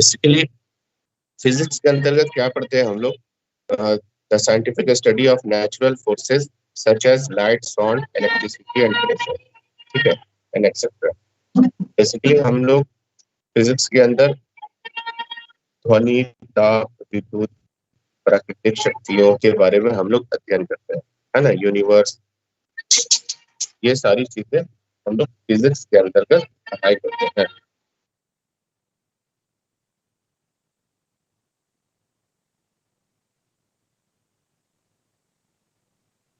Basically physics के अंतर्गत क्या पढ़ते हैं हम लोग? The scientific study of natural forces such as light, sound, electricity and pressure, ठीक है, एंड एक्सेट्रा। बेसिकली हम लोग फिजिक्स के अंदर ध्वनि, ताप, विद्युत, प्राकृतिक शक्तियों के बारे में हम लोग अध्ययन करते हैं, है ना, यूनिवर्स, ये सारी चीजें हम लोग फिजिक्स के अंतर्गत पढ़ाई करते हैं।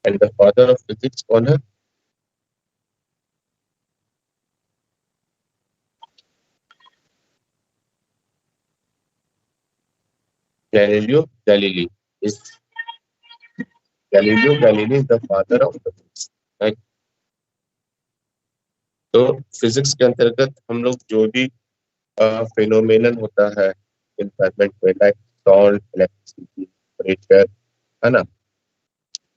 And the father of physics कौन है? Galileo Galilei is Galileo Galilei is the father of physics, right. तो फिजिक्स के अंतर्गत हम लोग जो भी फिनोमेनन होता है इन्वायरमेंट में, लाइक साउंड, इलेक्ट्रिसिटी, प्रेशर, है ना,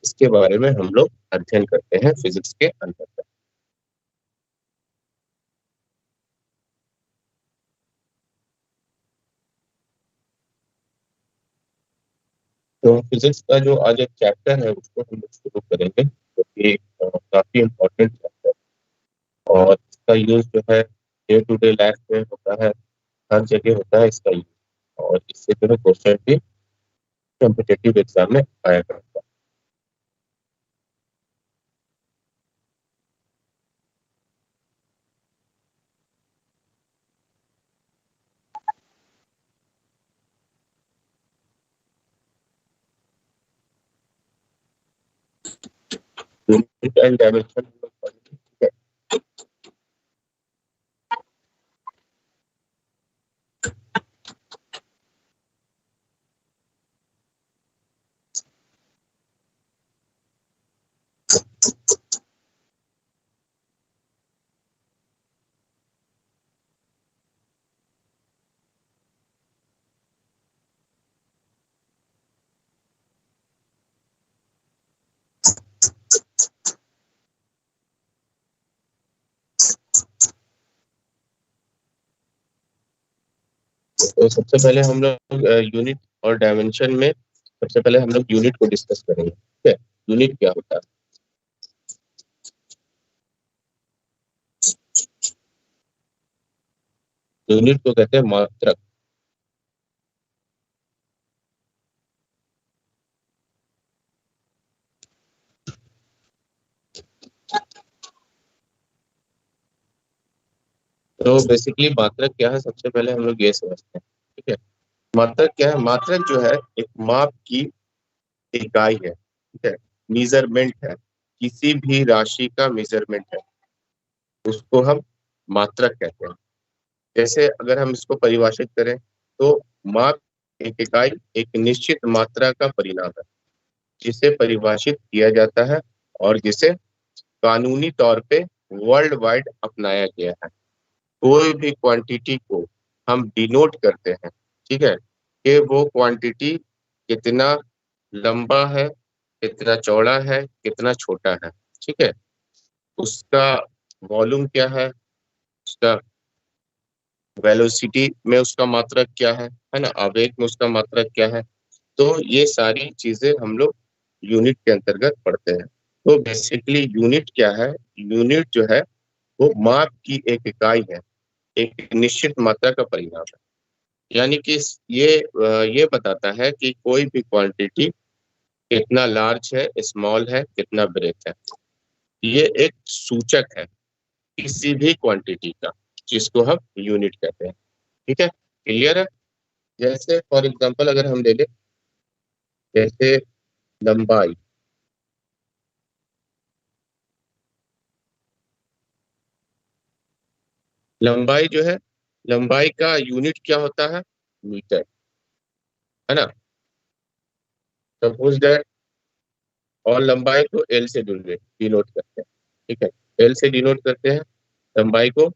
इसके बारे में हम लोग अध्ययन करते हैं फिजिक्स के अंतर्गत। तो फिजिक्स का जो आज एक चैप्टर है उसको हम लोग शुरू करेंगे, जो कि काफी इम्पोर्टेंट चैप्टर, और इसका यूज जो है डे टू डे लाइफ में होता है, हर जगह होता है इसका यूज, और इससे जो है क्वेश्चन भी कॉम्पिटिटिव एग्जाम में आया करता है। यूनिट एंड डायमेंशन हम लोग पढ़ेंगे, ठीक है। तो सबसे पहले हम लोग यूनिट और डायमेंशन में सबसे पहले हम लोग यूनिट को डिस्कस करेंगे, ठीक है। यूनिट क्या होता है? यूनिट को कहते हैं मात्रक। तो बेसिकली मात्रक क्या है, सबसे पहले हम लोग ये समझते हैं, ठीक है। मात्रक क्या है? मात्रक जो है एक माप की इकाई है, ठीक है, मेजरमेंट है, किसी भी राशि का मेजरमेंट है, उसको हम मात्रक कहते हैं। जैसे अगर हम इसको परिभाषित करें तो माप एक इकाई एक निश्चित मात्रा का परिणाम है, जिसे परिभाषित किया जाता है और जिसे कानूनी तौर पे वर्ल्ड वाइड अपनाया गया है। कोई भी क्वांटिटी को हम डिनोट करते हैं, ठीक है, कि वो क्वांटिटी कितना लंबा है, कितना चौड़ा है, कितना छोटा है, ठीक है, उसका वॉल्यूम क्या है, वेलोसिटी में उसका मात्रक क्या है ना, आवेग में उसका मात्रक क्या है। तो ये सारी चीजें हम लोग यूनिट के अंतर्गत पढ़ते हैं। तो बेसिकली यूनिट क्या है? यूनिट जो है वो माप की एक इकाई है, एक निश्चित मात्रा का परिणाम है। यानी कि ये बताता है कि कोई भी क्वांटिटी कितना लार्ज है, स्मॉल है, कितना ब्रेथ है। ये एक सूचक है किसी भी क्वांटिटी का, जिसको हम यूनिट कहते हैं, ठीक है। क्लियर है? जैसे फॉर एग्जांपल अगर हम ले लें, जैसे लंबाई, लंबाई जो है, लंबाई का यूनिट क्या होता है? मीटर, है ना। सपोज दैट, और लंबाई को एल से डिनोट करते हैं, ठीक है, एल से डिनोट करते हैं लंबाई को।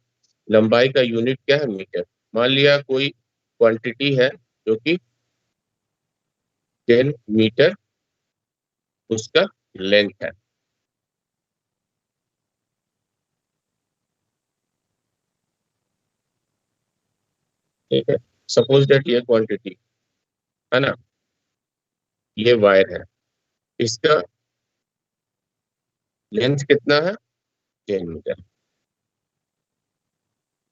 लंबाई का यूनिट क्या है? मीटर। मान लिया कोई क्वांटिटी है जो कि 10 मीटर उसका लेंथ है, ठीक है। सपोज दैट ये क्वांटिटी है ना, ये वायर है, इसका लेंथ कितना है, 10 मीटर।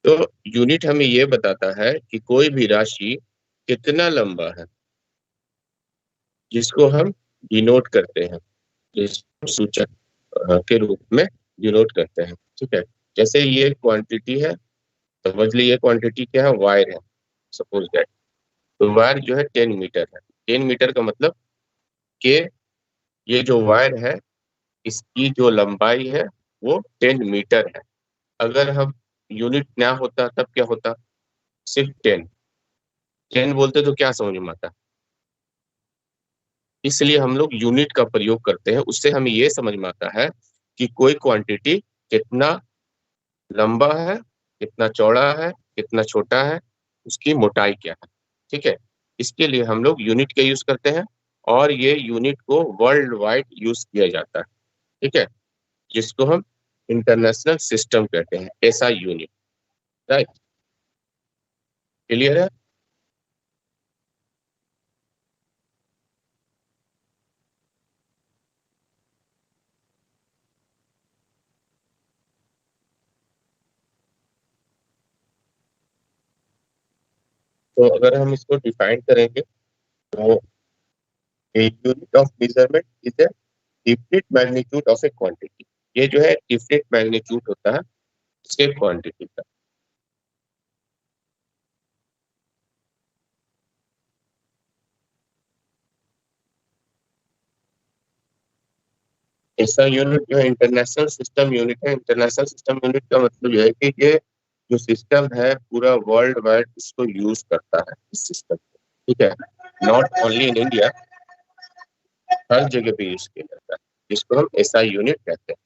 तो यूनिट हमें ये बताता है कि कोई भी राशि कितना लंबा है, जिसको हम डिनोट करते हैं, जिसको सूचक के रूप में डिनोट करते हैं। ठीक है, जैसे ये क्वांटिटी है, समझ लीजिए क्वांटिटी क्या है, वायर है, सपोज दैट। तो वायर जो है 10 मीटर है। 10 मीटर का मतलब कि ये जो वायर है, इसकी जो लंबाई है वो 10 मीटर है। अगर हम यूनिट ना होता तब क्या होता, सिर्फ 10 बोलते तो क्या समझ में आता। इसलिए हम लोग यूनिट का प्रयोग करते हैं, उससे हमें ये समझ में आता है कि कोई क्वांटिटी कितना लंबा है, कितना चौड़ा है, कितना छोटा है, उसकी मोटाई क्या है। ठीक है, इसके लिए हम लोग यूनिट का यूज करते हैं, और ये यूनिट को वर्ल्ड वाइड यूज किया जाता है। ठीक है, जिसको हम इंटरनेशनल सिस्टम कहते हैं, ऐसा यूनिट। राइट, क्लियर है। तो अगर हम इसको डिफाइन करेंगे, तो a unit of measurement is a definite magnitude of a quantity। ये जो है डिफरेंट मैग्नीट्यूड होता है सिर्फ क्वांटिटी का। ऐसा यूनिट जो है इंटरनेशनल सिस्टम यूनिट है। इंटरनेशनल सिस्टम यूनिट का मतलब यह है कि ये जो सिस्टम है पूरा वर्ल्ड वाइड इसको यूज करता है, इस सिस्टम को। ठीक है, नॉट ओनली इन इंडिया, हर जगह पे यूज किया जाता है, जिसको हम एसआई यूनिट कहते हैं।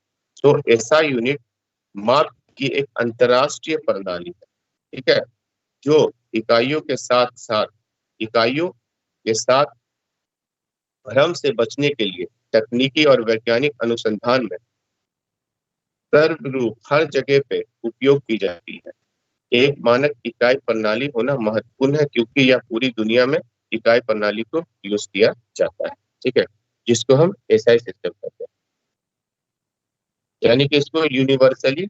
तो एसआई यूनिट माप की एक अंतरराष्ट्रीय प्रणाली है। ठीक है, जो इकाइयों के साथ साथ इकाइयों के साथ भ्रम से बचने के लिए तकनीकी और वैज्ञानिक अनुसंधान में सर्वरूप हर जगह पे उपयोग की जाती है। एक मानक इकाई प्रणाली होना महत्वपूर्ण है, क्योंकि यह पूरी दुनिया में इकाई प्रणाली को यूज किया जाता है। ठीक है, जिसको हम एसआई सिस्टम कहते हैं, यानी कि इसको यूनिवर्सली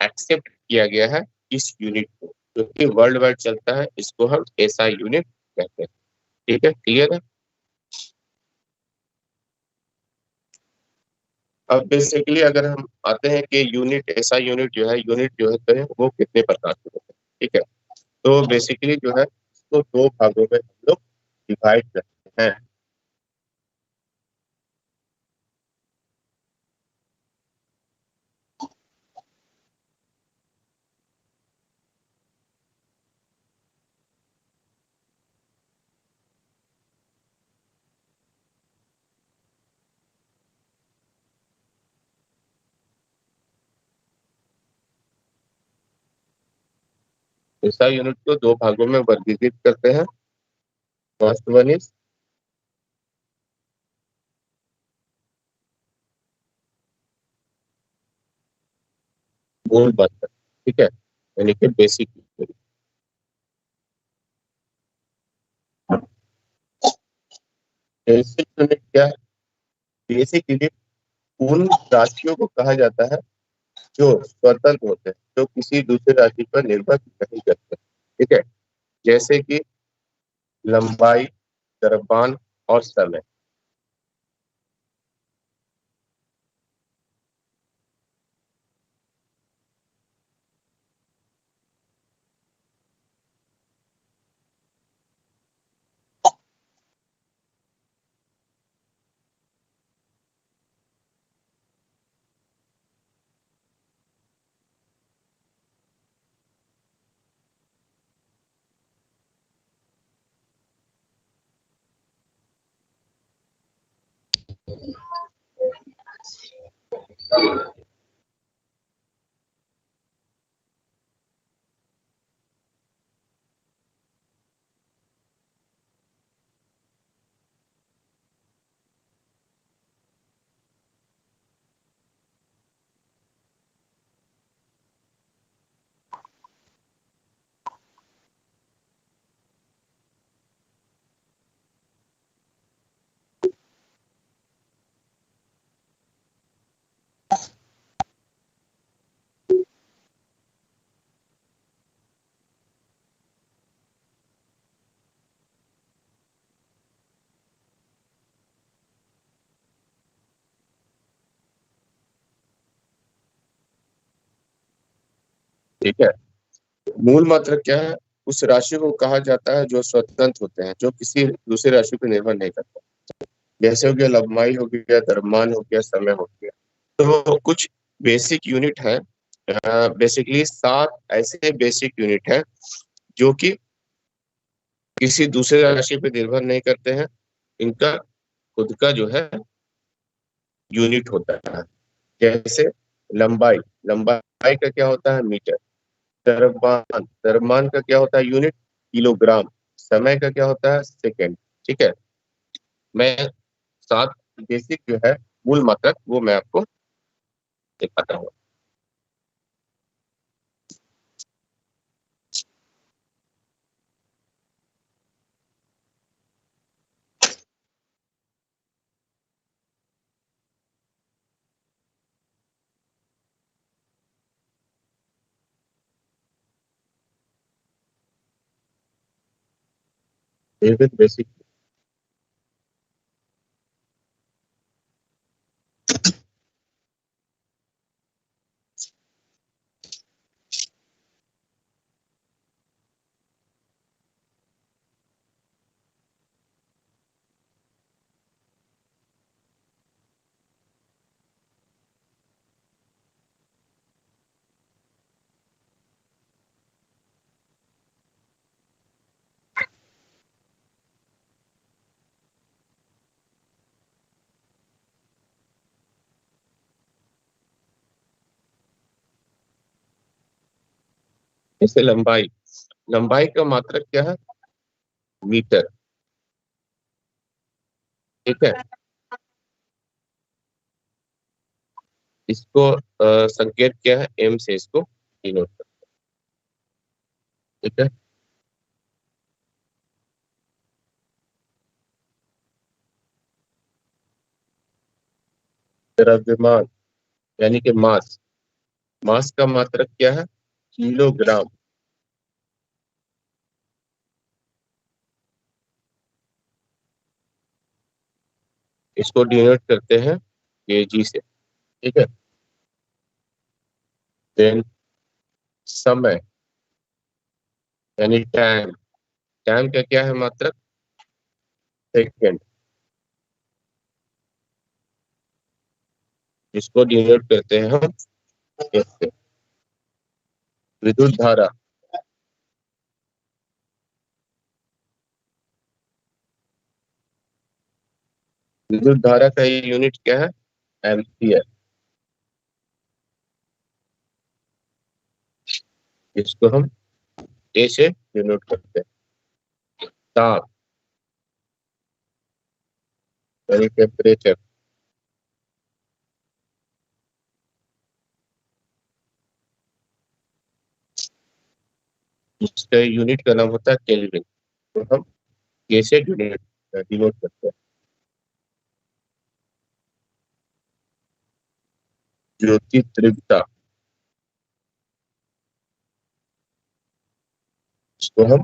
एक्सेप्ट किया गया है इस यूनिट को, जो कि वर्ल्ड वाइड चलता है, इसको हम एसआई यूनिट कहते हैं। ठीक है, क्लियर है। अब बेसिकली अगर हम आते हैं कि यूनिट, ऐसा यूनिट जो है, यूनिट जो है वो कितने प्रकार के होते हैं। ठीक है, तो बेसिकली जो है इसको दो भागों में हम लोग डिवाइड करते हैं। ऐसा यूनिट को दो भागों में वर्गीकृत करते हैं। फर्स्ट वन इज मूल मात्रा। ठीक है, यानी कि बेसिक यूनिट। बेसिक यूनिट क्या है, बेसिक यूनिट उन राशियों को कहा जाता है जो स्वतंत्र होते हैं, जो किसी दूसरे राशि पर निर्भर नहीं करते। ठीक है, जैसे कि लंबाई, द्रव्यमान और समय। ठीक है। मूल मात्रक क्या है? उस राशि को कहा जाता है जो स्वतंत्र होते हैं, जो किसी दूसरी राशि पर निर्भर नहीं करते। जैसे हो गया लंबाई, हो गया द्रव्यमान, हो गया समय, हो गया। तो कुछ बेसिक यूनिट है, बेसिकली 7 ऐसे बेसिक यूनिट है जो कि किसी दूसरे राशि पर निर्भर नहीं करते हैं। इनका खुद का जो है यूनिट होता है। जैसे लंबाई, लंबाई का क्या होता है? मीटर। द्रव्यमान, द्रव्यमान का क्या होता है? Unit kilogram. समय का क्या होता है? सेकेंड। ठीक है। मैं 7 बेसिक जो है मूल मात्रक वो मैं आपको दिखाता हूँ। David basic. जैसे लंबाई, लंबाई का मात्रक क्या है? मीटर। ठीक है। इसको संकेत क्या है? एम से इसको डिनोट कर। ठीक है। द्रव्यमान यानी कि मास, मास का मात्रक क्या है? किलोग्राम। इसको डिनोट करते हैं केजी से। ठीक है। देन समय यानी टाइम, टाइम का क्या है मात्रक? सेकेंड। इसको डिनोट करते हैं हम एफ से। विद्युत धारा, विद्युत धारा का यूनिट क्या है? एम्पियर। इसको हम ए से डिनोट करते हैं। ताप यानी टेम्परेचर, इसका यूनिट का नाम होता है केल्विन। तो हम के से डिनोट डिनोट करते हैं। ज्योति तीव्रता, इसको हम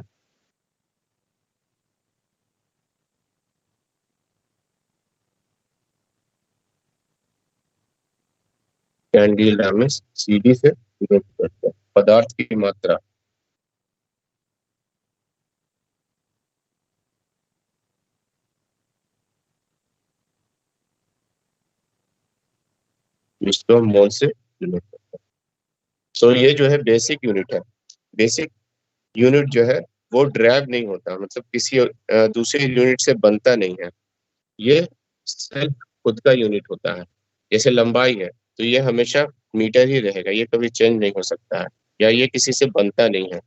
कैंडिला में सीडी से डिनोट करते हैं। पदार्थ की मात्रा, इसको हम मोल से डिनोट करते हैं। तो ये जो है बेसिक यूनिट है। बेसिक यूनिट जो है वो ड्राइव नहीं होता, मतलब किसी दूसरे यूनिट से बनता नहीं है। ये सेल्फ खुद का यूनिट होता है। जैसे लंबाई है तो ये हमेशा मीटर ही रहेगा, ये कभी चेंज नहीं हो सकता है, या ये किसी से बनता नहीं है।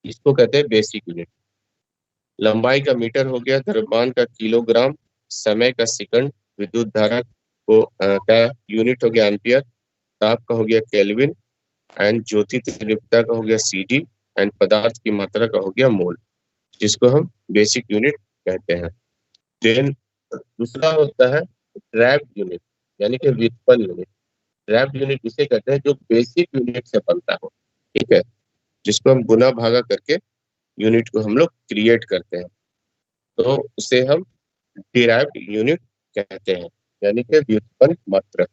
इसको कहते हैं बेसिक यूनिट। लंबाई का मीटर हो गया, द्रव्यमान का किलोग्राम, समय का सेकंड, विद्युत धारा को का यूनिट हो गया एम्पियर, ताप का हो गया केल्विन, एंड ज्योति तीव्रता का हो गया सीडी, एंड पदार्थ की मात्रा का हो गया मोल, जिसको हम बेसिक यूनिट कहते हैं। देन दूसरा होता है ड्राइव यूनिट यानी कि व्युत्पन्न यूनिट। ड्राइव यूनिट इसे कहते हैं जो बेसिक यूनिट से बनता हो। ठीक है। जिसको हम गुना भागा करके यूनिट को हम लोग क्रिएट करते हैं, तो उसे हम डिराइव्ड यूनिट कहते हैं, यानी कि व्युत्पन्न मात्रक।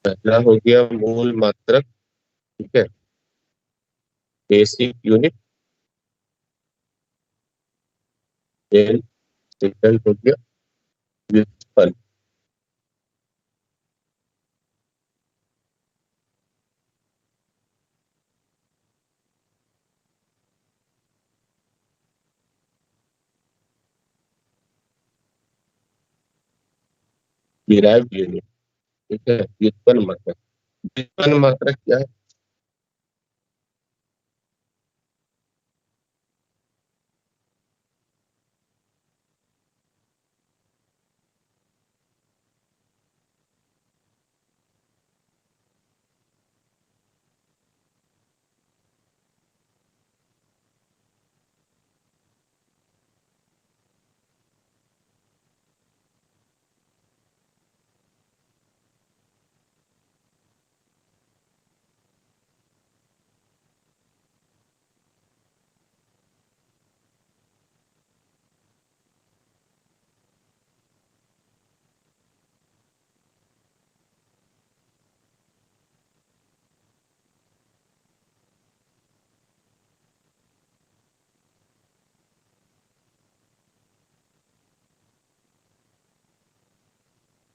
पहला हो गया मूल मात्रक, ठीक है, बेसिक यूनिट। देन सेकंड हो गया व्युत्पन्न। डिराइव्ड यूनिट, ठीक है, व्युत्पन्न मात्रक। व्युत्पन्न मात्रक क्या है?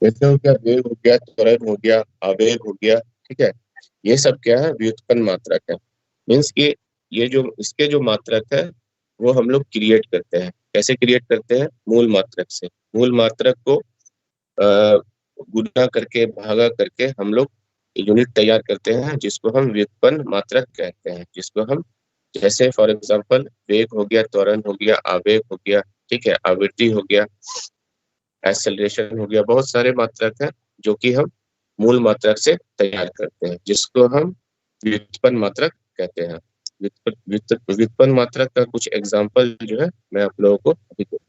जैसे हो गया वेग, हो गया त्वरण, हो गया आवेग, हो गया, ठीक है। ये सब क्या है? व्युत्पन्न मात्रक है। मीन्स कि ये जो इसके जो मात्रक है वो हम लोग क्रिएट करते हैं। कैसे क्रिएट करते हैं? मूल मात्रक से। मूल मात्रक को गुणा करके, भागा करके हम लोग यूनिट तैयार करते हैं, जिसको हम व्युत्पन्न मात्रक कहते हैं। जिसको हम, जैसे फॉर एग्जांपल, वेग हो गया, त्वरण हो गया, आवेग हो गया, ठीक है, आवृत्ति हो गया, एक्सेलरेशन हो गया, बहुत सारे मात्रक हैं जो कि हम मूल मात्रक से तैयार करते हैं, जिसको हम व्युत्पन्न मात्रक कहते हैं। व्युत्पन्न मात्रक का कुछ एग्जांपल जो है मैं आप लोगों को अभी दूंगा।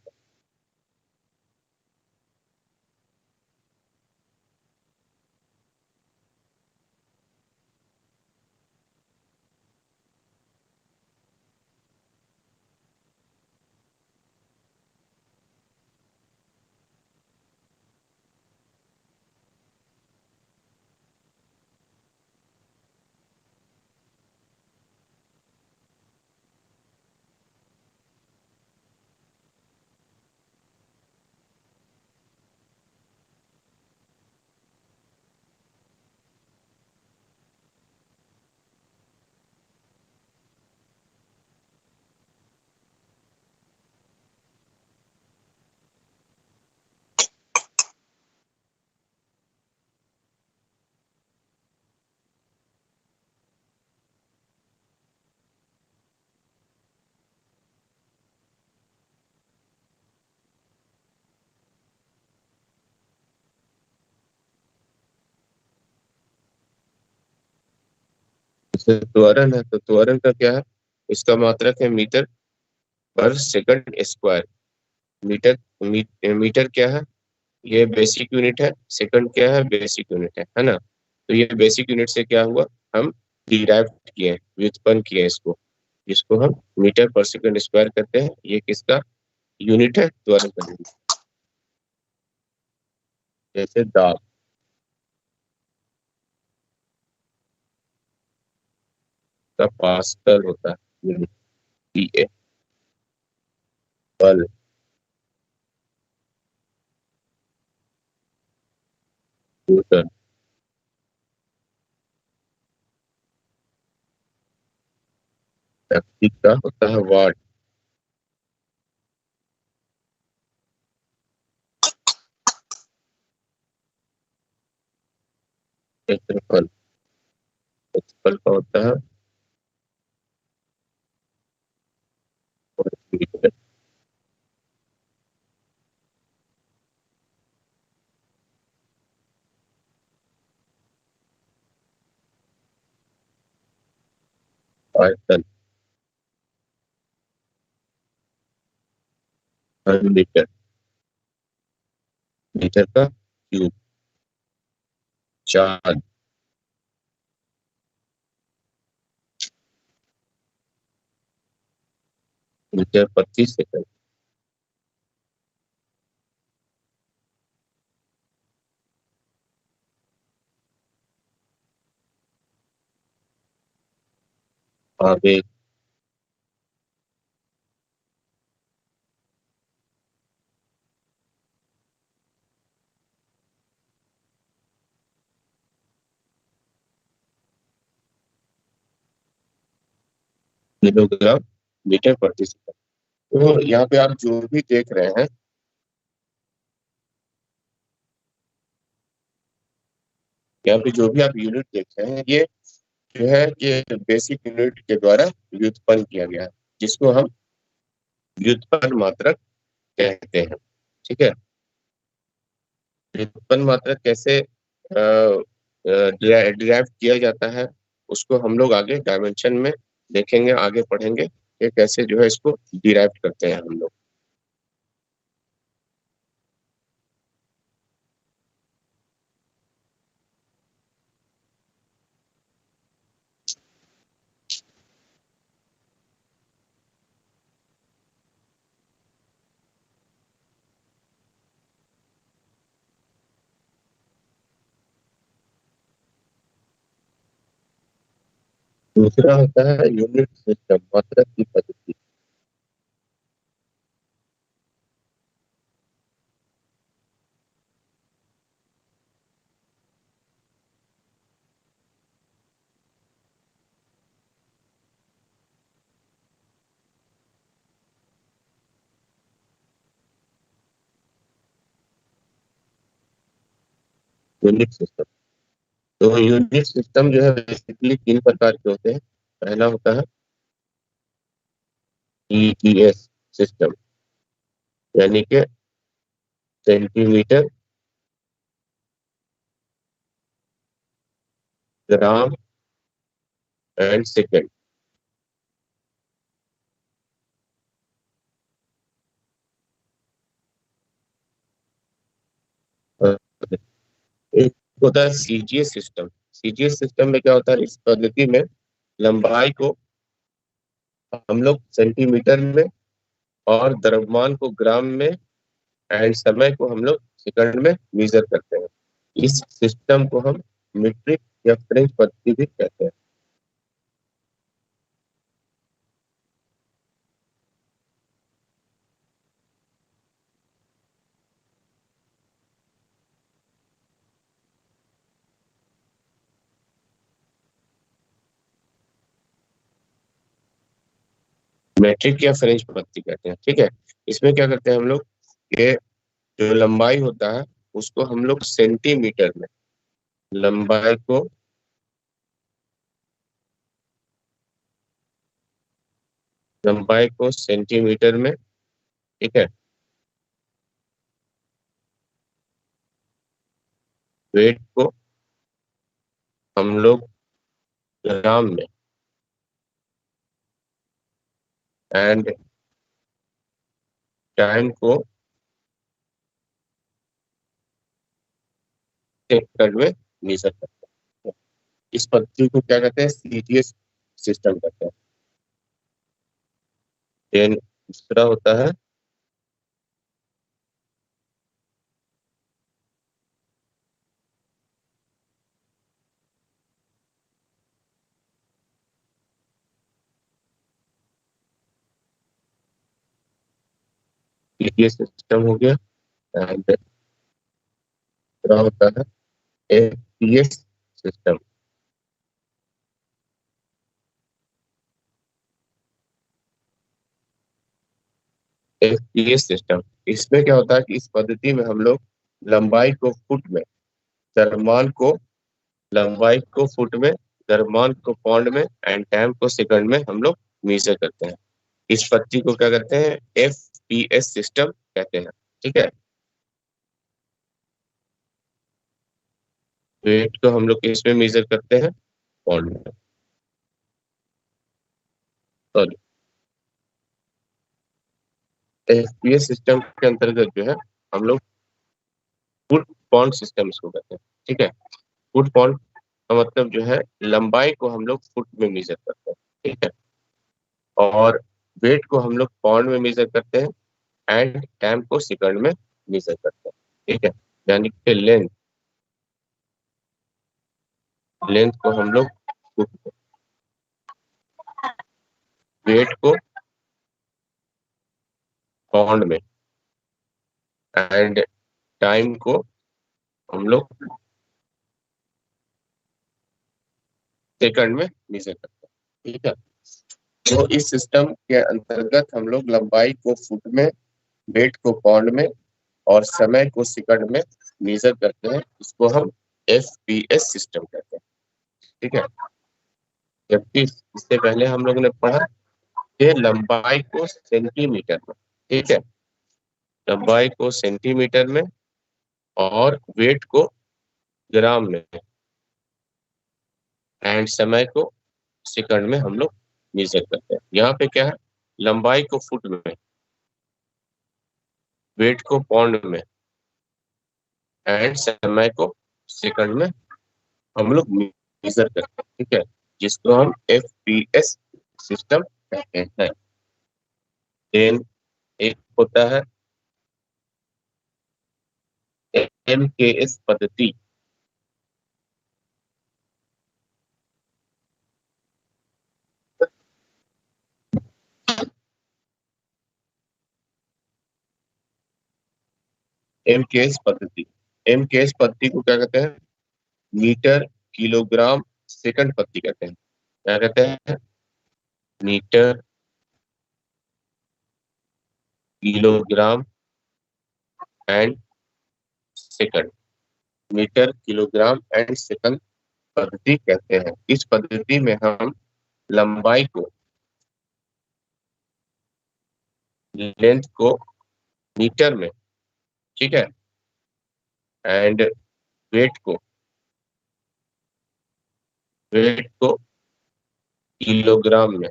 जैसे त्वरण है, तो त्वरण का क्या है? इसका मात्रक है मीटर पर सेकंड स्क्वायर। मीटर, मीटर क्या है? ये बेसिक यूनिट है। सेकंड क्या है? बेसिक यूनिट है ना। तो ये बेसिक यूनिट से क्या हुआ? हम डिराइव किए, व्युत्पन्न किए इसको, जिसको हम मीटर पर सेकंड स्क्वायर कहते हैं। ये किसका यूनिट है? त्वरण का यूनिट। जैसे दाब का पास्कल होता है यूनिट, पीए। बल, न्यूटन। शक्ति का होता है वाट। क्षेत्रफल, क्षेत्रफल का होता है मीटर। आयतन, हर मीटर, मीटर का क्यूब। चार्ज, मीटर प्रति सेकंड। आवेग, किलोग्राम मीटर प्रति सेकंड। तो यहाँ पे आप जो भी देख रहे हैं, यहाँ पे जो भी आप यूनिट देख रहे हैं, ये जो है ये बेसिक यूनिट के द्वारा व्युत्पन्न किया गया है, जिसको हम व्युत्पन्न मात्रक कहते हैं। ठीक है। व्युत्पन्न मात्रक कैसे डिराइव किया जाता है, उसको हम लोग आगे डायमेंशन में देखेंगे, आगे पढ़ेंगे कि कैसे जो है इसको डिराइव करते हैं हम लोग। दूसरा होता है यूनिट सिस्टम, मात्रक की पद्धति। यूनिट सिस्टम, तो यूनिट सिस्टम जो है बेसिकली तीन प्रकार के होते हैं। पहला होता है ईटीएस सिस्टम, यानी कि सेंटीमीटर, ग्राम एंड सेकेंड। एक होता है सीजीएस सिस्टम। सीजीएस सिस्टम में क्या होता है, इस पद्धति में लंबाई को हम लोग सेंटीमीटर में और द्रव्यमान को ग्राम में एंड समय को हम लोग सेकंड में मेजर करते हैं। इस सिस्टम को हम मीट्रिक या फ्रेंच पद्धति भी कहते हैं। मैट्रिक या फ्रेंच पद्धति कहते हैं। ठीक है। इसमें क्या करते हैं हम लोग, ये जो लंबाई होता है उसको हम लोग सेंटीमीटर में, लंबाई को सेंटीमीटर में, ठीक है, वेट को हम लोग ग्राम में एंड टाइम को सेकंड में मेजर करते हैं। इस पद्धति को क्या कहते हैं, सीजीएस सिस्टम कहते हैं। देन दूसरा होता है सीजीएस सिस्टम हो गया, एंड दूसरा होता है एफपीएस सिस्टम। एफपीएस सिस्टम, इसमें क्या होता है कि इस पद्धति में हम लोग लंबाई को फुट में, द्रव्यमान को लंबाई को फुट में, द्रव्यमान को पाउंड में एंड टाइम को सेकंड में हम लोग मेजर करते हैं। इस पद्धति को क्या कहते हैं, एफपीएस सिस्टम कहते हैं। ठीक है। वेट को हम लोग किसमें मेजर करते हैं, पाउंड में। सॉरी, एफपीएस सिस्टम के अंतर्गत जो है हम लोग फुट पाउंड सिस्टम इसको कहते हैं। ठीक है। फुट पाउंड का मतलब जो है लंबाई को हम लोग फुट में मेजर करते हैं। ठीक है। और वेट को हम लोग पाउंड में मेजर करते हैं एंड टाइम को सेकंड में मेजर करते हैं। ठीक है। यानी कि लेंथ को हम लोग फुट में, वेट को पाउंड में एंड टाइम को हम लोग सेकंड में मेजर करते हैं। ठीक है, तो इस सिस्टम के अंतर्गत हम लोग लंबाई को फुट में, वेट को पाउंड में और समय को सेकंड में मेजर करते हैं। इसको हम FPS सिस्टम कहते हैं। ठीक है, जबकि इससे पहले हम लोगों ने पढ़ा कि लंबाई को सेंटीमीटर में, ठीक है, लंबाई को सेंटीमीटर में और वेट को ग्राम में एंड समय को सेकंड में हम लोग मेजर करते हैं। यहाँ पे क्या है, लंबाई को फुट में, वेट को पाउंड में एंड समय को सेकंड में हम लोग मेजर करते हैं। ठीक है, जिसको हम FPS सिस्टम कहते हैं। देन एक होता है MKS पद्धति। MKS पद्धति, MKS पद्धति को क्या कहते हैं, मीटर किलोग्राम सेकंड पद्धति कहते हैं। क्या कहते हैं, metre kilogram and second, metre kilogram and second पद्धति कहते हैं। इस पद्धति में हम लंबाई को, लेंथ को मीटर में, ठीक है, एंड वेट को, वेट को किलोग्राम में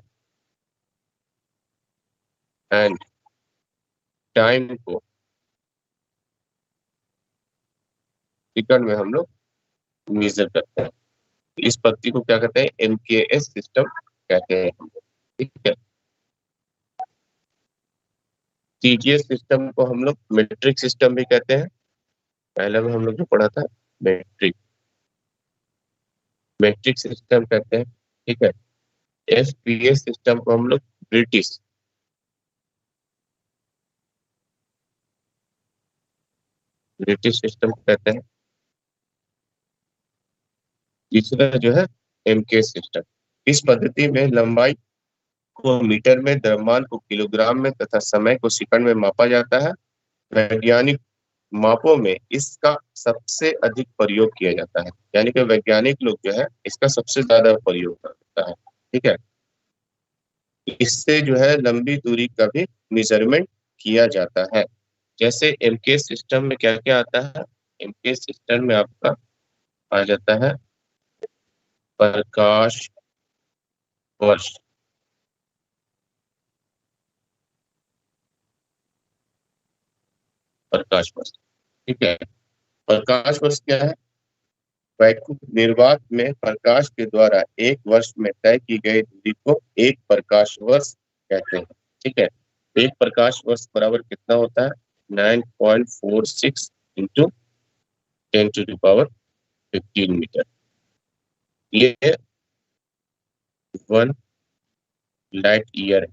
एंड टाइम को सेकंड में हम लोग मेजर करते हैं। इस पद्धति को क्या कहते हैं, MKS सिस्टम कहते हैं हम लोग। ठीक है, CGS सिस्टम को हम लोग मेट्रिक सिस्टम भी कहते हैं। पहले में हम लोग जो पढ़ा था मेट्रिक, मेट्रिक सिस्टम कहते हैं। ठीक है, FPS सिस्टम को हम लोग ब्रिटिश, ब्रिटिश सिस्टम कहते हैं। तीसरा जो है MKS सिस्टम। इस पद्धति में लंबाई को मीटर में, द्रव्यमान को किलोग्राम में तथा समय को सेकंड में मापा जाता है। वैज्ञानिक मापों में इसका सबसे अधिक प्रयोग किया जाता है, यानी कि वैज्ञानिक लोग जो है इसका सबसे ज्यादा प्रयोग करता है। ठीक है, इससे जो है लंबी दूरी का भी मेजरमेंट किया जाता है। जैसे MKS सिस्टम में क्या क्या आता है, MKS सिस्टम में आपका आ जाता है प्रकाश वर्ष, प्रकाश वर्ष। ठीक है, प्रकाश वर्ष क्या है, वैक्यूम निर्वात में प्रकाश के द्वारा एक वर्ष में तय की गई दूरी को एक प्रकाश वर्ष कहते हैं। ठीक है, एक प्रकाश वर्ष बराबर कितना होता है, 9.46 इंटू 10⁻15 मीटर। ये 1 light year,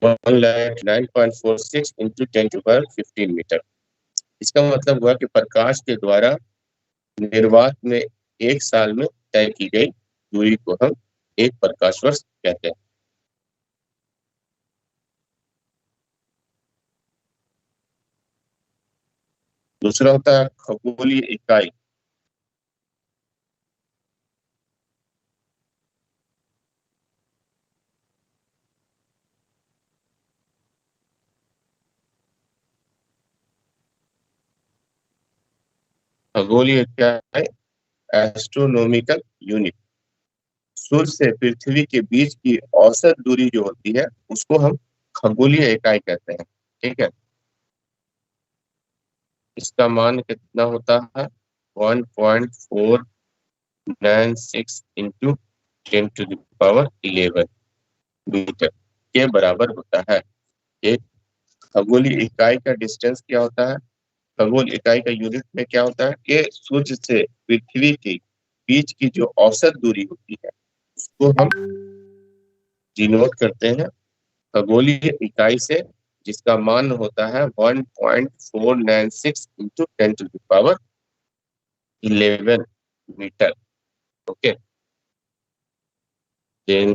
1 light 9.46 into 10⁻15 metre. इसका मतलब हुआ कि प्रकाश के द्वारा निर्वात में एक साल में तय की गई दूरी को हम एक प्रकाश वर्ष कहते हैं। दूसरा होता है खगोलीय इकाई। खगोलीय इकाई एस्ट्रोनॉमिकल यूनिट, सूर्य से पृथ्वी के बीच की औसत दूरी जो होती है उसको हम खगोलीय इकाई कहते हैं। ठीक है, इसका मान कितना होता है, 1.496 इंटू 10⁻11 मीटर के बराबर होता है। एक खगोलीय इकाई का डिस्टेंस क्या होता है, खगोल इकाई का यूनिट में क्या होता है कि सूर्य से पृथ्वी के बीच की जो औसत दूरी होती है उसको हम डिनोट करते हैं खगोलीय इकाई से, जिसका मान होता है 1.496 इंटू 10⁻11 मीटर। ओके, देन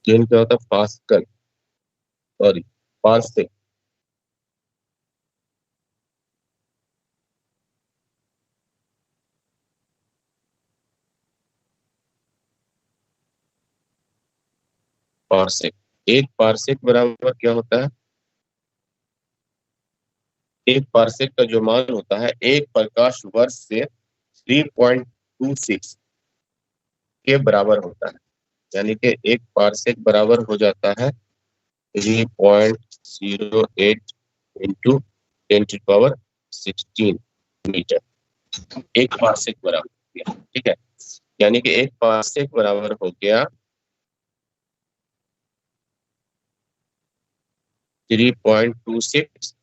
देन क्या होता है, पास्कल, सॉरी, पार्सेक। पार्सेक, एक पार्सेक बराबर क्या होता है, एक पार्सेक का जो मान होता है एक प्रकाश वर्ष से 3.26 के बराबर होता है। यानी कि एक पार्सेक बराबर हो जाता है 3.08 इंटू 10⁻16 मीटर। एक पार्सेक बराबर हो गया, ठीक है। यानी कि एक पार्सेक बराबर हो गया 3.26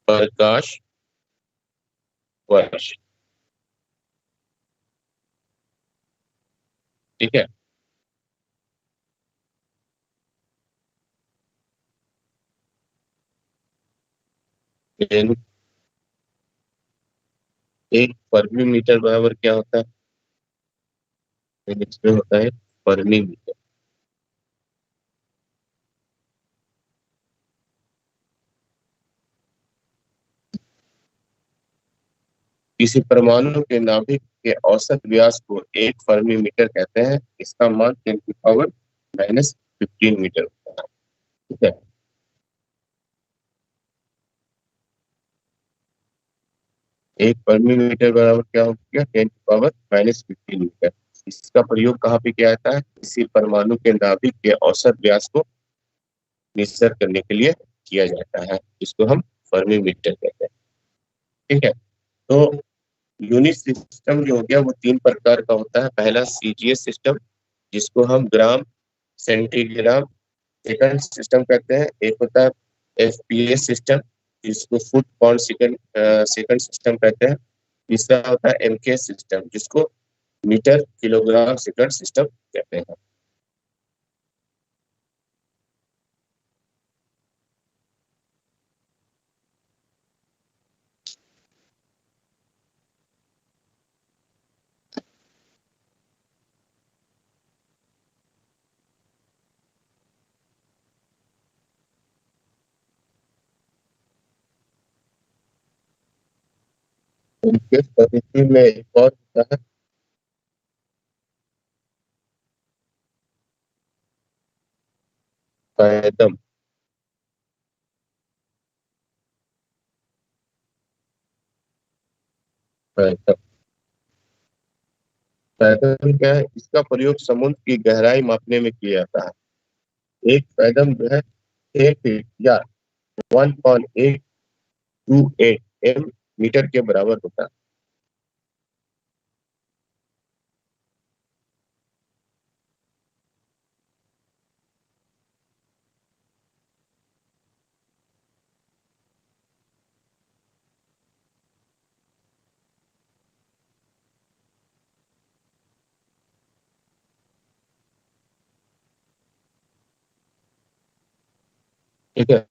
प्रकाश वर्ष, ठीक है। Then एक फर्मी मीटर बराबर क्या होता है, इसमें होता है फर्मी मीटर। किसी परमाणु के नाभिक के औसत व्यास को एक फर्मी मीटर कहते हैं। इसका मान 10⁻−15 मीटर होता है, ठीक है। एक फर्मी मीटर बराबर क्या हो गया, 10⁻−15 मीटर। इसका प्रयोग कहाँ पे किया जाता है, किसी परमाणु के नाभिक के औसत व्यास को निश्चित करने के लिए किया जाता है, जिसको हम फर्मी मीटर कहते हैं, ठीक है। तो यूनिट सिस्टम जो हो गया वो तीन प्रकार का होता है। पहला सीजीएस सिस्टम, जिसको हम ग्राम सेंटीग्राम सेकंड सिस्टम कहते हैं। एक होता है एफपीएस सिस्टम, जिसको foot pound second second system कहते हैं। तीसरा होता है एमके सिस्टम, जिसको मीटर किलोग्राम सेकंड सिस्टम कहते हैं। इनके पद्धति में एक और होता है पैदम। पैदम, पैदम क्या है, इसका प्रयोग समुद्र की गहराई मापने में किया जाता है। एक पैदम जो है 1 फीट या 1.828 एम मीटर के बराबर होता है। ठीक है,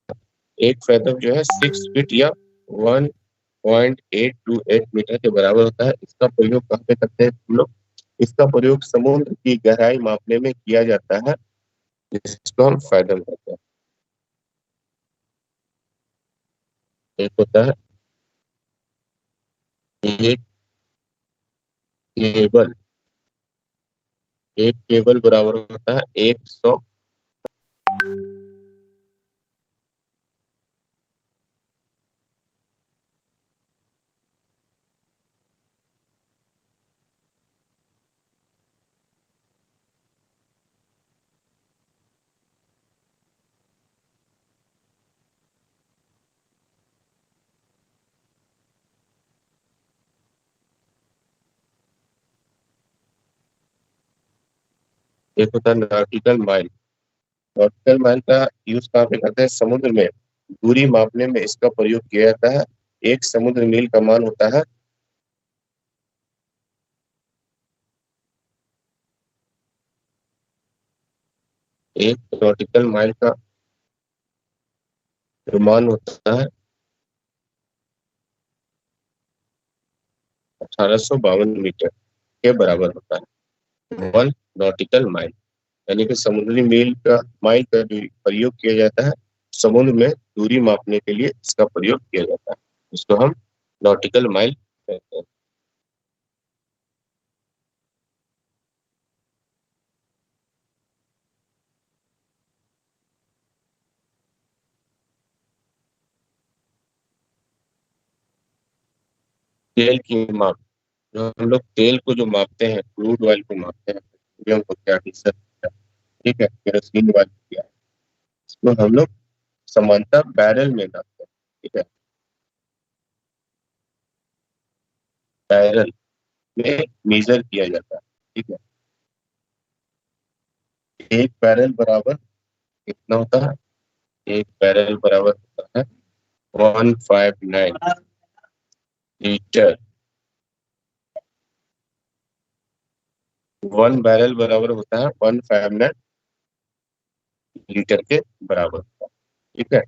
एक फैथम जो है 6 फीट या 1.828 मीटर के बराबर होता है। इसका प्रयोग कहाँ पे करते हैं हम लोग, इसका प्रयोग समुद्र की गहराई मापने में किया जाता है, जिसको हम फैथम कहते हैं। एक होता है एक केबल, एक केबल बराबर होता है 100। एक होता है नॉटिकल माइल। नॉटिकल माइल का यूज कहाँ पे करते हैं? समुद्र में दूरी मापने में इसका प्रयोग किया जाता है। एक समुद्र मील का मान होता है एक नॉटिकल माइल का जो मान होता है 1852 मीटर के बराबर होता है। 1 नॉटिकल माइल यानी कि समुद्री मील का माइल का जो प्रयोग किया जाता है समुद्र में दूरी मापने के लिए इसका प्रयोग किया जाता है, इसको हम नॉटिकल माइल कहते हैं। तेल की माप, जो हम लोग तेल को जो मापते हैं, क्रूड ऑयल को मापते हैं, पेट्रोलियम को क्या, डीजल क्या, ठीक है, केरोसिन ऑयल क्या, इसको हम लोग समानतः बैरल में नापते हैं। ठीक है, बैरल में मेजर किया जाता है। ठीक है, एक बैरल बराबर कितना होता है? एक बैरल बराबर होता है 159 लीटर। 1 बैरल बराबर होता है 159 लीटर के बराबर होता है। ठीक है,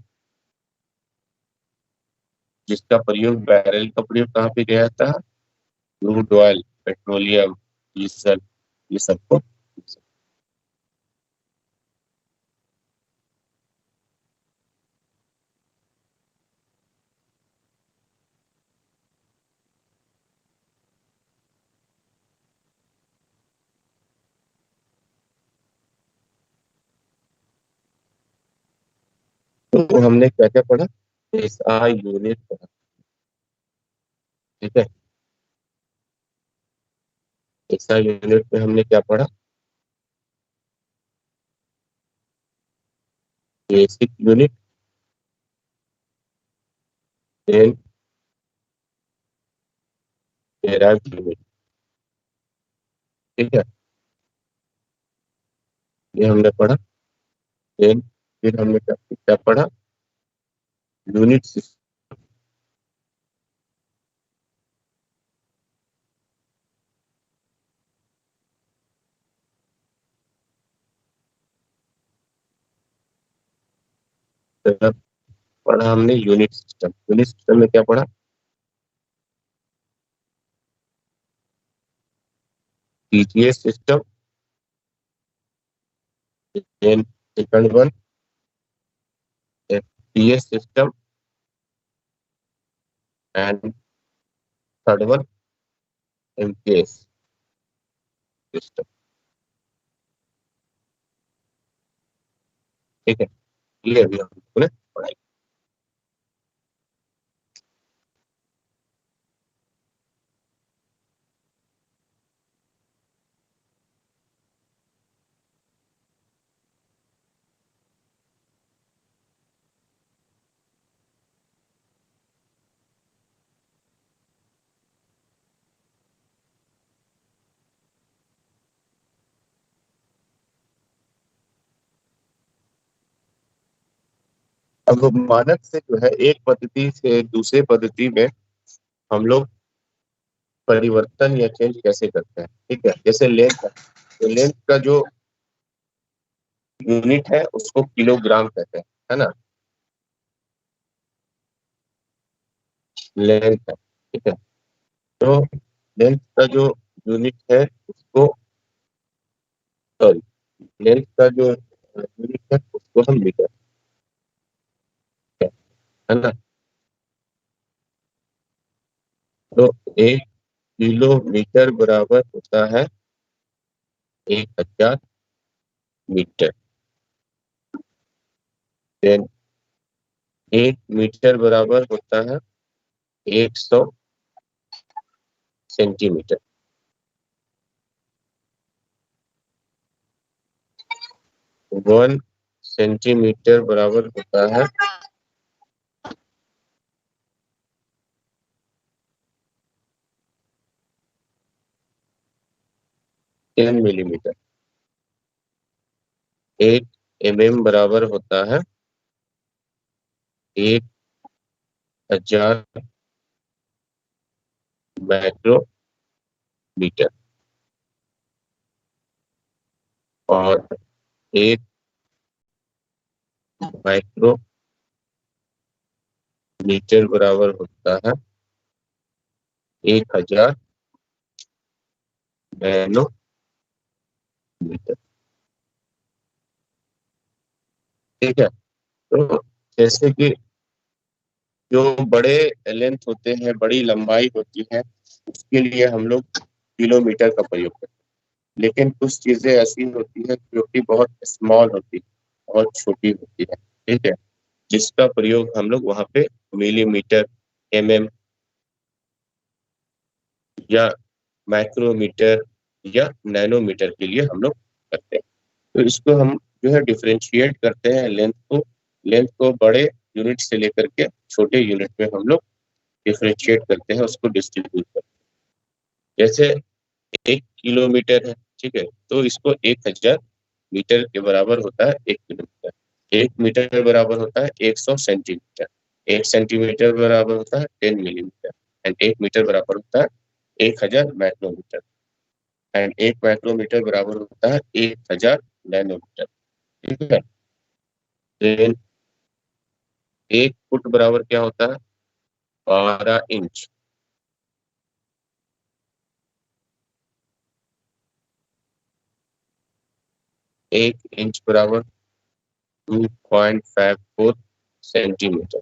जिसका प्रयोग, बैरल का प्रयोग कहाँ पे किया जाता है? क्रूड ऑयल, पेट्रोलियम, डीजल, ये सबको। तो हमने क्या क्या पढ़ा? एसआई यूनिट पढ़ा। ठीक है, एसआई यूनिट में हमने क्या पढ़ा? Basic unit, then derived unit. ठीक है, ये हमने पढ़ा। देन फिर हमने क्या क्या पढ़ा? यूनिट सिस्टम पढ़ा हमने। यूनिट सिस्टम में क्या पढ़ा? CGS system, then second one FPS system, and third one MKS system. ठीक है, ये अभी हमने पढ़ाई। अब मानक से जो है एक पद्धति से दूसरे पद्धति में हम लोग परिवर्तन या चेंज कैसे करते हैं? ठीक है, जैसे लेंथ है, तो लेंथ का जो यूनिट है उसको किलोग्राम कहते हैं, है ना? लेंथ है, ठीक है। तो लेंथ का जो यूनिट है उसको, सॉरी, लेंथ का जो यूनिट है उसको हम मीटर, है ना? तो 1 किलोमीटर बराबर होता है 1000 मीटर। देन 1 मीटर बराबर होता है 100 सेंटीमीटर। 1 सेंटीमीटर बराबर होता है 10 मिलीमीटर। एक बराबर होता है 1000 माइक्रोमीटर। और एक माइक्रोमीटर बराबर होता है 1000 नैनोमीटर। ठीक है। तो जैसे कि जो बड़े लेंथ होते हैं, बड़ी लंबाई होती है, उसके लिए हम लोग किलोमीटर का प्रयोग करते हैं। लेकिन कुछ चीजें ऐसी होती है जो कि बहुत स्मॉल होती है, बहुत छोटी होती है। ठीक है। जिसका प्रयोग हम लोग वहां पे मिलीमीटर, या माइक्रोमीटर या नैनोमीटर के लिए हम लोग करते हैं। तो इसको हम जो है डिफरेंशिएट करते हैं लेंथ को बड़े यूनिट से लेकर के छोटे यूनिट में हम लोग डिफरेंशिएट करते हैं, उसको डिस्ट्रीब्यूट करते हैं। जैसे 1 किलोमीटर है, ठीक है, तो इसको 1000 मीटर के बराबर होता है 1 किलोमीटर। 1 मीटर बराबर होता है 100 सेंटीमीटर। 1 सेंटीमीटर बराबर होता है 10 मिलीमीटर। एंड 1 मीटर बराबर होता है 1000 माइक्रोमीटर। एंड 1 माइक्रोमीटर बराबर होता है 1000 नैनोमीटर। ठीक है। देन 1 फुट बराबर क्या होता है? 12 इंच। 1 इंच बराबर 2.54 सेंटीमीटर।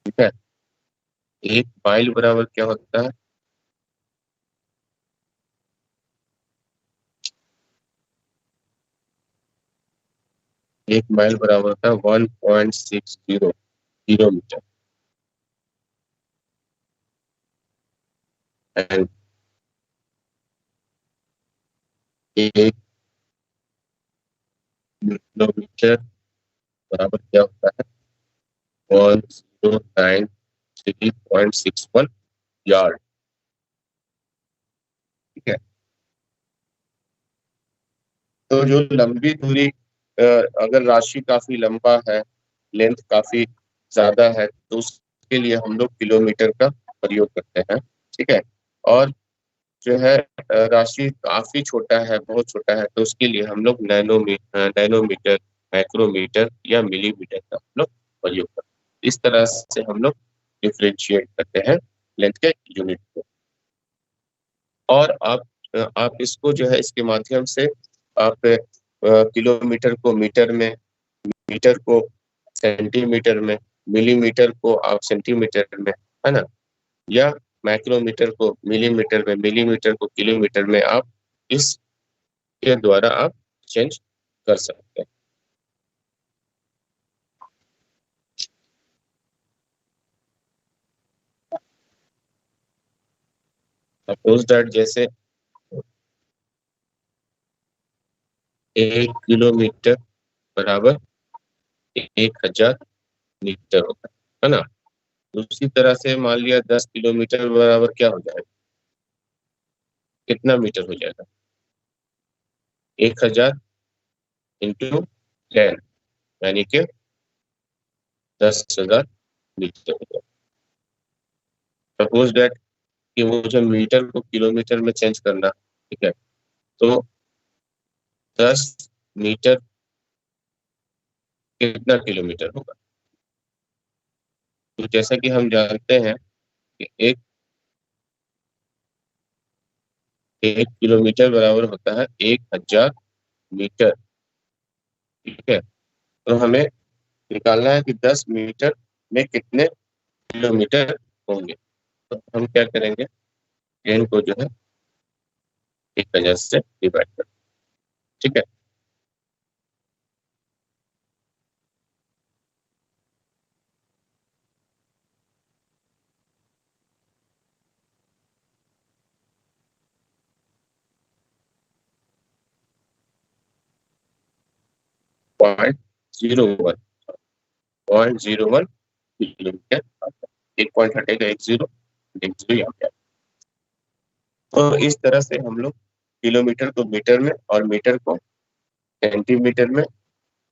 ठीक है। 1 माइल बराबर क्या होता है? 1 माइल बराबर होता है 1.60 किलोमीटर। एंड 1 किलोमीटर बराबर क्या होता है? 1093.61 यार्ड। ठीक है। तो जो लंबी दूरी, अगर राशि काफी लंबा है, लेंथ काफी ज्यादा है, तो उसके लिए हम लोग किलोमीटर का प्रयोग करते हैं। ठीक है। और जो है राशि काफी छोटा है, बहुत छोटा है, तो उसके लिए हम लोग नैनोमीटर, माइक्रोमीटर या मिलीमीटर का हम लोग प्रयोग करते हैं। इस तरह से हम लोग डिफ्रेंशिएट करते हैं लेंथ के यूनिट को। और आप इसको जो है इसके माध्यम से आप किलोमीटर को मीटर में, मीटर को सेंटीमीटर में, मिलीमीटर को आप सेंटीमीटर में, है ना, या माइक्रोमीटर को मिलीमीटर में, मिलीमीटर को किलोमीटर में, आप इसके द्वारा आप चेंज कर सकते हैं। सपोज दैट जैसे 1 किलोमीटर बराबर 1000 मीटर होता है ना। दूसरी तरह से मान लिया 10 किलोमीटर बराबर क्या हो जाएगा? कितना मीटर हो जाएगा? 1000 इंटू 10, यानी कि 10,000 मीटर हो जाएगा। सपोज दैट कि मुझे मीटर को किलोमीटर में चेंज करना, ठीक है, तो 10 मीटर कितना किलोमीटर होगा? तो जैसा कि हम जानते हैं कि एक किलोमीटर बराबर होता है 1000 मीटर। ठीक है। तो हमें निकालना है कि 10 मीटर में कितने किलोमीटर होंगे। तो हम क्या करेंगे, 10 को जो है 1000 से डिवाइड कर। ठीक है। 0.01, 0.01 किलोमीटर। एक पॉइंट हटेगा, एक जीरो, एक जीरो यहाँ पे। तो इस तरह से हम लोग किलोमीटर को मीटर में और मीटर को सेंटीमीटर में,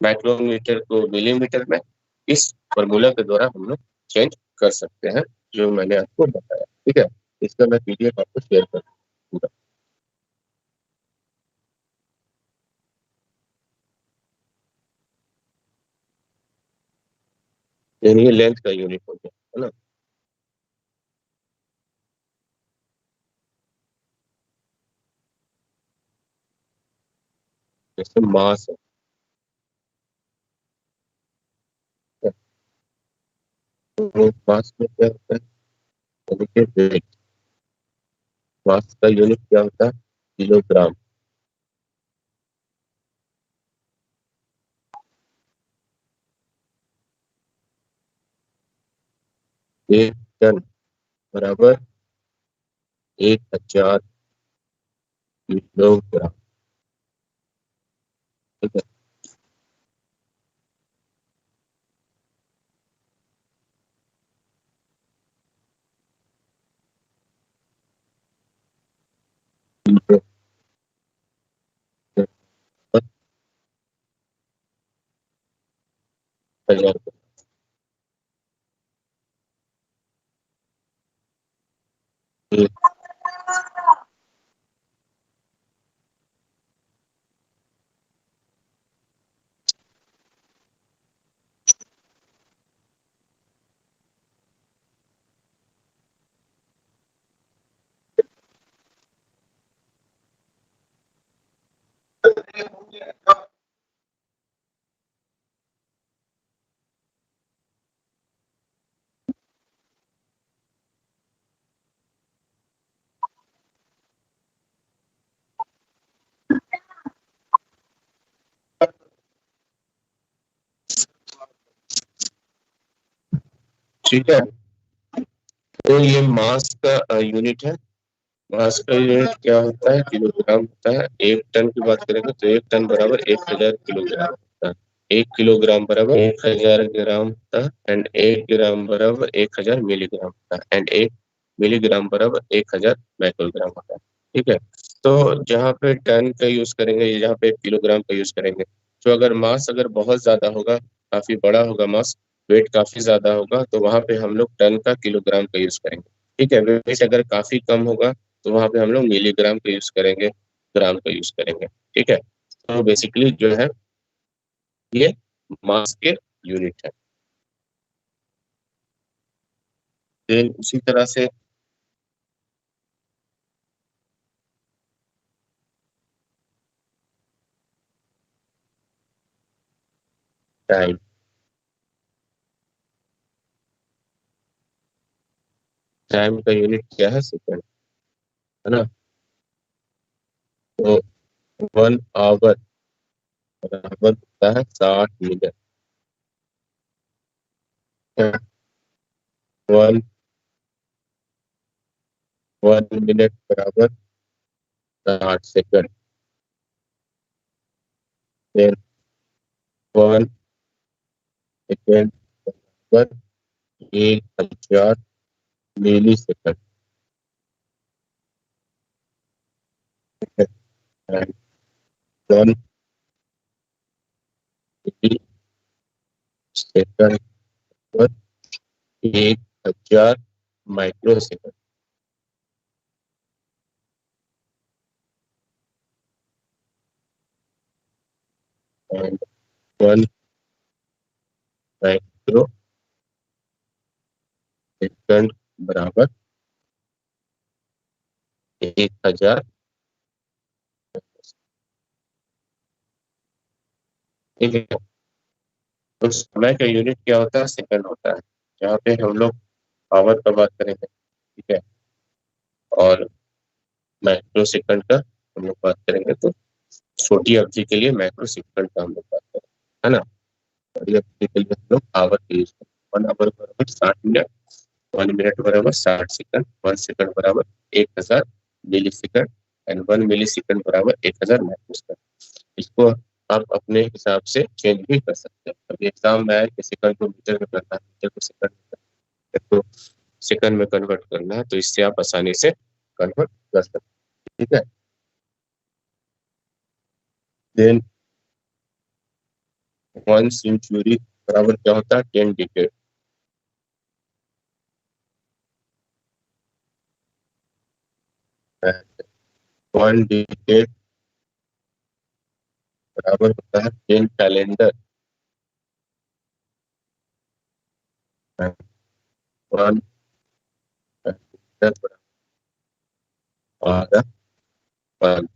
माइक्रोमीटर को मिलीमीटर में, इस फॉर्मूला के द्वारा हम लोग चेंज कर सकते हैं, जो मैंने आपको बताया। ठीक है, इसका मैं पीडीएफ आपको शेयर कर दूंगा। यानी ये लेंथ का यूनिट हो गया, है ना। जैसे मास है, तो मास में क्या होता है, यानी कि वेट। मास का यूनिट क्या होता है, किलोग्राम। एक टन बराबर 1000 किलोग्राम। ठीक है, 1000। ठीक है, तो ये मास का यूनिट है। मास का यूनिट क्या होता है, किलोग्राम होता है। एक टन की बात करेंगे तो एक टन बराबर 1000 किलोग्राम होता है। एक किलोग्राम बराबर 1000 ग्राम होता है, एंड 1 ग्राम बराबर 1000 मिलीग्राम होता है, एंड 1 मिलीग्राम बराबर 1000 माइक्रोग्राम होता है। ठीक है, तो जहाँ पे टन का यूज करेंगे, जहाँ पे किलोग्राम का यूज करेंगे, तो अगर मास अगर बहुत ज्यादा होगा, काफी बड़ा होगा मास, वेट काफी ज्यादा होगा, तो वहां पे हम लोग टन का किलोग्राम का यूज करेंगे। ठीक है, वेट अगर काफी कम होगा तो वहां पे हम लोग मिलीग्राम का यूज करेंगे, ग्राम का यूज करेंगे। ठीक है, तो बेसिकली जो है ये मास के यूनिट है। फिर उसी तरह से टाइम। टाइम का यूनिट क्या है, सेकंड, है ना। तो 1 आवर बराबर होता है 60 मिनट। 1 1 मिनट बराबर 60 सेकंड। फिर 1 सेकंड बराबर 1000 मिली सेकंड। वन मिली सेकंड पर 1000 micro second. And 1 micro second बराबर 1000। ठीक है, तो समय का यूनिट क्या होता है, सेकंड होता है। जहाँ पे हम लोग आवर का बात करेंगे, ठीक है, और माइक्रो सेकंड का हम लोग बात करेंगे, तो छोटी अवधि के लिए माइक्रो सेकंड का हम लोग बात करेंगे, है ना। बड़ी अवधि के लिए हम लोग आवर का यूज करेंगे। 1 आवर बराबर 60 मिनट, 1 मिनट बराबर 60 सेकंड, 1 सेकंड बराबर 1000 मिली सेकंड, एंड 1 मिली सेकंड बराबर 1000 माइक्रो सेकंड। इसको आप अपने हिसाब से चेंज भी कर सकते हैं। अभी एग्जाम में आया कि सेकंड को मीटर में करना है, मीटर को सेकंड में करना है, तो सेकंड में कन्वर्ट करना है, तो इससे आप आसानी से कन्वर्ट कर सकते हैं। ठीक है। देन 1 सेंचुरी बराबर क्या होता है, 10 डिकेड। 1 डिकेड बराबर होता है 10 कैलेंडर। 1 कैलेंडर बराबर 12 वन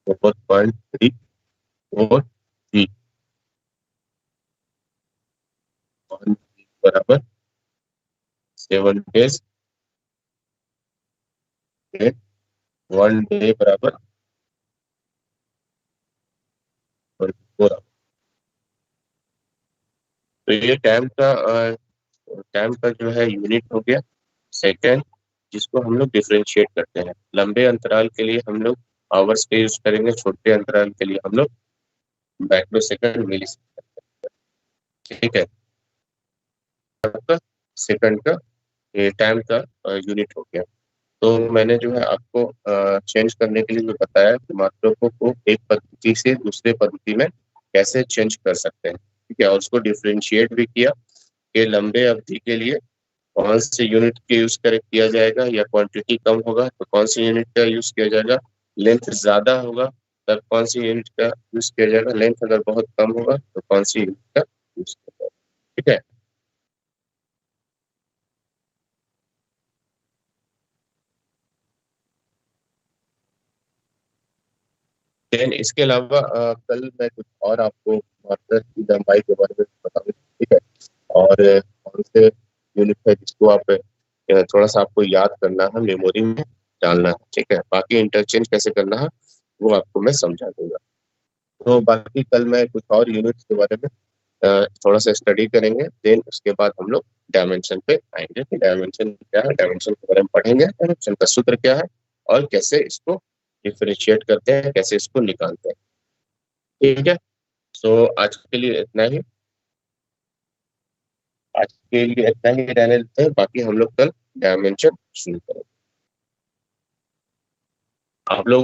4.343 बराबर 7 डेज। 1 डे बराबर 24 आवर। तो ये टाइम का जो है यूनिट हो गया सेकेंड, जिसको हम लोग डिफरेंशिएट करते हैं। लंबे अंतराल के लिए हम लोग आवर्स का यूज करेंगे, छोटे अंतराल के लिए हम लोग माइक्रो सेकंड, मिली सेकंड। ठीक है, आपका सेकंड का ये टाइम का यूनिट हो गया। तो मैंने जो है आपको चेंज करने के लिए जो बताया कि मात्रकों को एक पद्धति से दूसरे पद्धति में कैसे चेंज कर सकते हैं। ठीक है, और उसको डिफरेंशिएट भी किया कि लंबे अवधि के लिए कौन से यूनिट के यूज कर किया जाएगा, या क्वांटिटी कम होगा तो कौन से यूनिट का यूज किया जाएगा, लेंथ ज्यादा होगा तब कौन सी यूनिट का यूज किया जाएगा, लेंथ अगर बहुत कम होगा तो कौन सी यूनिट का यूज किया जाएगा। ठीक है। देन इसके अलावा कल मैं कुछ और आपको मात्रा की लंबाई के बारे में बताऊंगा। ठीक है, और कौन से यूनिट है जिसको आप थोड़ा सा आपको याद करना है, मेमोरी में डालना है। ठीक है, बाकी इंटरचेंज कैसे करना है वो आपको मैं समझा दूंगा। तो बाकी कल मैं कुछ और यूनिट्स के बारे में थोड़ा सा स्टडी करेंगे। देन उसके बाद हम लोग डायमेंशन पे आएंगे कि डायमेंशन क्या है, डायमेंशन के बारे में पढ़ेंगे, डायमेंशन का सूत्र क्या है और कैसे इसको डिफरेंशिएट करते हैं, कैसे इसको निकालते हैं। ठीक है, सो आज के लिए इतना ही। आज के लिए इतना ही रहने देते हैं, बाकी हम लोग कल डायमेंशन शुरू करेंगे। आप लोग